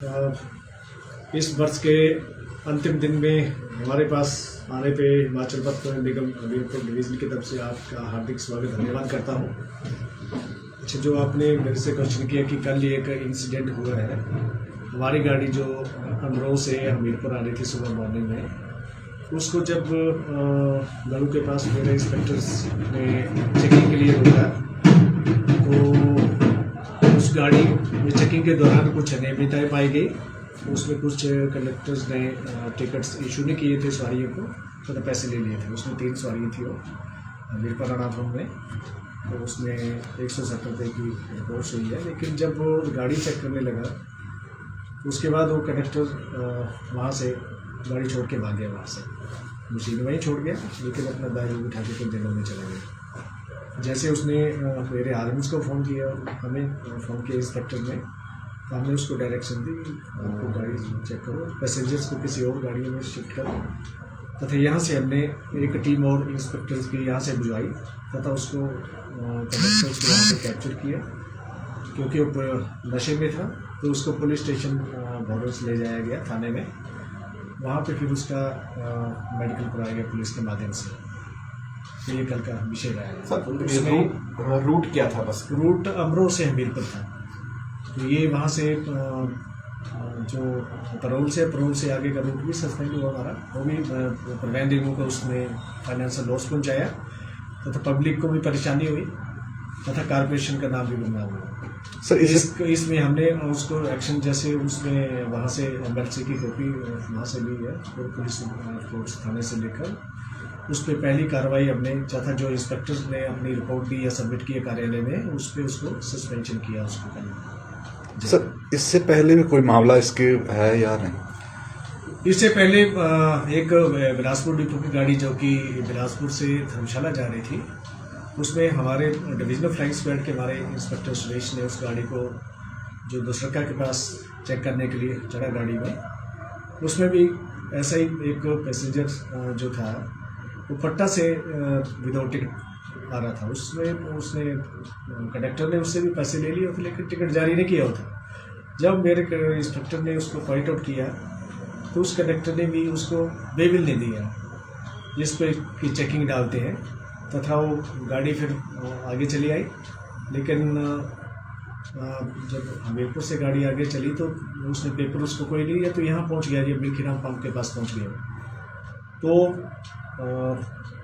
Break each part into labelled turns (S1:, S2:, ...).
S1: इस वर्ष के अंतिम दिन में हमारे पास आने पे हिमाचल पथ निगम हमीरपुर डिवीज़न की तरफ से आपका हार्दिक स्वागत धन्यवाद करता हूँ। अच्छा, जो आपने मेरे से क्वेश्चन किया कि कल ये एक इंसिडेंट हुआ है। हमारी गाड़ी जो अमरोह से हमीरपुर आ रही थी सुबह मॉर्निंग में, उसको जब गढ़ू के पास मेरे इंस्पेक्टर्स ने चेकिंग के लिए रोका तो उस गाड़ी में चेकिंग के दौरान कुछ अनियमितताएं पाई गई। उसमें कुछ कंडक्टर्स ने टिकट्स इशू नहीं किए थे सवारियों को, तो पैसे ले लिए थे। उसमें 3 सवारी थी वो हमीरपुर राणापुर में, तो उसमें 170 रुपये की रिपोर्ट हुई है। लेकिन जब वो गाड़ी चेक करने लगा उसके बाद वो कंडक्टर वहाँ से गाड़ी छोड़ के भाग गया। वहाँ से मशीन वहीं छोड़ गया, लेकिन अपना बैग उठा के कुछ जगह में चला गया। जैसे उसने मेरे आर्म्स को फ़ोन किया, हमें फ़ोन किया इंस्पेक्टर ने, तो हमने उसको डायरेक्शन दी, आपको गाड़ी चेक करो, पैसेंजर्स को किसी और गाड़ियों में शिफ्ट करो। तथा यहाँ से हमने एक टीम और इंस्पेक्टर्स की यहाँ से बुझवाई तथा उसको कंडक्टर्स को वहाँ से कैप्चर किया। क्योंकि वो नशे में था तो उसको पुलिस स्टेशन भौरों ले जाया गया थाने में। वहाँ पे फिर उसका मेडिकल कराया गया पुलिस के माध्यम से। तो ये कल का विषय रहा है।
S2: सर, रूट क्या था? बस
S1: रूट अमरोह से हमीरपुर था। तो ये वहाँ से जो परोल से आगे का रूट भी सस्पेंड हुआ हमारा, वो भी परिवहन निगमों को उसमें फाइनेंशियल लॉस पहुँचाया तथा पब्लिक को भी परेशानी हुई तथा कारपोरेशन का नाम भी बदनाम हुआ।
S2: सर
S1: इसमें हमने उसको एक्शन, जैसे उसमें वहाँ से एमएलसी की कॉपी वहाँ से ली है और पुलिस फोर्स थाने से लेकर उस पर पहली कार्रवाई हमने तथा जो इंस्पेक्टर्स ने अपनी रिपोर्ट दी या सबमिट किया कार्यालय में, उस पर उसको सस्पेंशन किया उसको पहले।
S2: सर, इससे पहले भी कोई मामला इसके है या नहीं?
S1: इससे पहले एक बिलासपुर डिपो की गाड़ी जो कि बिलासपुर से धर्मशाला जा रही थी, उसमें हमारे डिविजनल फ्लाइंग स्क्वाड के हमारे इंस्पेक्टर सुरेश ने उस गाड़ी को जो दुसरका के पास चेक करने के लिए चढ़ा गाड़ी में, उसमें भी ऐसा ही एक पैसेंजर जो था वो पट्टा से विदाउट टिकट आ रहा था। उसने कंडक्टर ने उससे भी पैसे ले लिए थे, लेकिन टिकट जारी नहीं किया होता। जब मेरे इंस्पेक्टर ने उसको पॉइंट आउट किया तो उस कंडक्टर ने भी उसको बेबिल नहीं दिया, जिस पे की चेकिंग डालते हैं, तथा वो गाड़ी फिर आगे चली आई। लेकिन जब हमीरपुर से गाड़ी आगे चली तो उसने पेपर उसको कोई नहीं दिया, तो यहाँ पहुँच गया, ये मिल्खीराम पंप के पास पहुँच गया। तो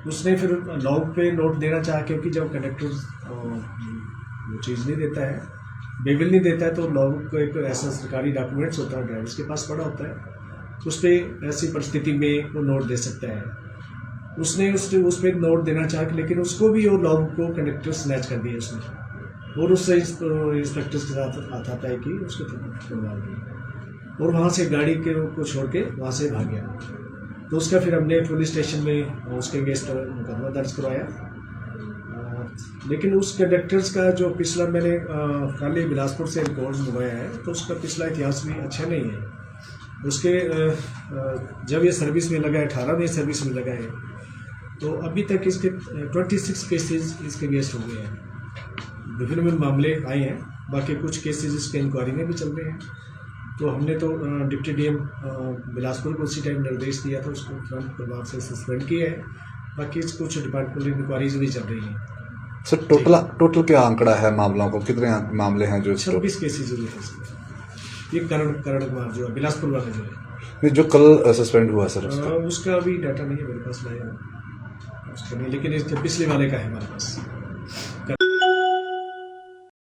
S1: उसने फिर लॉग पे नोट देना चाहा, क्योंकि जब कंडक्टर वो चीज़ नहीं देता है, बेबिल नहीं देता है, तो लॉग को एक ऐसा सरकारी डॉक्यूमेंट्स होता है, ड्राइवर्स के पास पड़ा होता है, उस पर ऐसी परिस्थिति में वो नोट दे सकता है। उसने उस पर नोट देना चाहा, लेकिन उसको भी वो लॉग को कंडक्टर स्नैच कर दिया उसने, और उससे इंस्पेक्टर्स के साथ हाथापाई की, उसको मार दिया और वहाँ से गाड़ी को छोड़ के वहाँ से भाग गया। तो उसका फिर हमने पुलिस स्टेशन में उसके अगेंस्ट मुकदमा दर्ज करवाया। लेकिन उस कंडक्टर्स का जो पिछला, मैंने कल ही बिलासपुर से रिकॉर्ड मंगवाया है, तो उसका पिछला इतिहास भी अच्छा नहीं है। उसके जब ये सर्विस में लगा है, 18 में सर्विस में लगा है, तो अभी तक इसके 26 केसेस इसके अगेंस्ट हो गए हैं। विभिन्न मामले आए हैं, बाकी कुछ केसेस इसके इंक्वायरी में भी चल रहे हैं। तो हमने तो डिप्टी डीएम बिलासपुर को उसी टाइम निर्देश दिया था, उसको तुरंत प्रभाव से सस्पेंड किया है। बाकी कुछ डिपार्टमेंट इंक्वायरीज भी चल रही हैं।
S2: सर, टोटल क्या आंकड़ा है मामलों को? कितने मामले हैं जो
S1: 26 केसेज हुए हैं। ये करण कुमार जो है बिलासपुर वाला जो है,
S2: जो कल सस्पेंड हुआ सर,
S1: उसका अभी डाटा नहीं है मेरे पास, लाया उसका नहीं, लेकिन इसके पिछले वाले का है हमारे पास।